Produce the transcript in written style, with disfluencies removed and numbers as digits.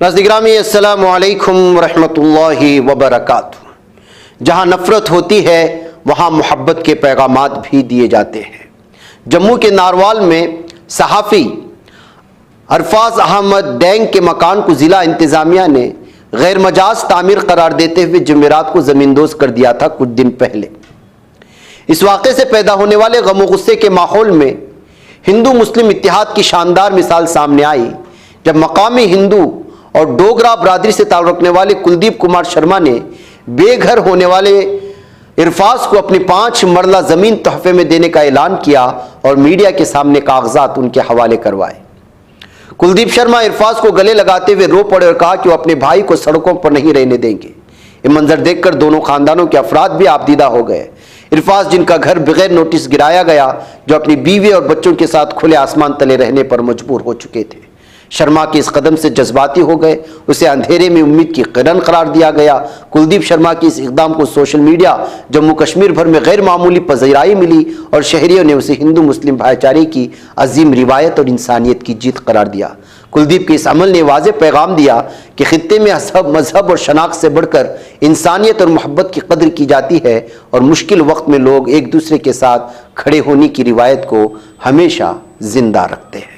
नाज़रीन गिरामी अस्सलाम वालेकुम रहमतुल्लाहि व बरकातुहू। जहाँ नफ़रत होती है वहाँ मोहब्बत के पैगामात भी दिए जाते हैं। जम्मू के नारवाल में सहाफ़ी अरफाज अहमद डैंग के मकान को ज़िला इंतज़ामिया ने गैर मजाज तामीर करार देते हुए जुमेरात को ज़मींदोज़ कर दिया था कुछ दिन पहले। इस वाक़े से पैदा होने वाले गम व गुस्से के माहौल में हिंदू मुस्लिम इत्तेहाद की शानदार मिसाल सामने आई जब मकामी हिंदू और डोगरा बरादरी से ताल्लुक़ रखने वाले कुलदीप कुमार शर्मा ने बेघर होने वाले इरफाज को अपनी 5 मरला ज़मीन तोहफे में देने का ऐलान किया और मीडिया के सामने कागजात उनके हवाले करवाए। कुलदीप शर्मा इरफाज को गले लगाते हुए रो पड़े और कहा कि वो अपने भाई को सड़कों पर नहीं रहने देंगे। ये मंजर देखकर दोनों खानदानों के अफराद भी आपदीदा हो गए। इरफाज जिनका घर बगैर नोटिस गिराया गया, जो अपनी बीवी और बच्चों के साथ खुले आसमान तले रहने पर मजबूर हो चुके थे, शर्मा के इस कदम से जज्बाती हो गए। उसे अंधेरे में उम्मीद की किरण करार दिया गया। कुलदीप शर्मा के इस इक़दाम को सोशल मीडिया जम्मू कश्मीर भर में गैर मामूली पज़ीराई मिली और शहरियों ने उसे हिंदू मुस्लिम भाईचारे की अजीम रिवायत और इंसानियत की जीत करार दिया। कुलदीप के इस अमल ने वाज़ेह पैगाम दिया कि खित्ते में मजहब और शनाख्त से बढ़कर इंसानियत और मोहब्बत की कदर की जाती है और मुश्किल वक्त में लोग एक दूसरे के साथ खड़े होने की रिवायत को हमेशा जिंदा रखते हैं।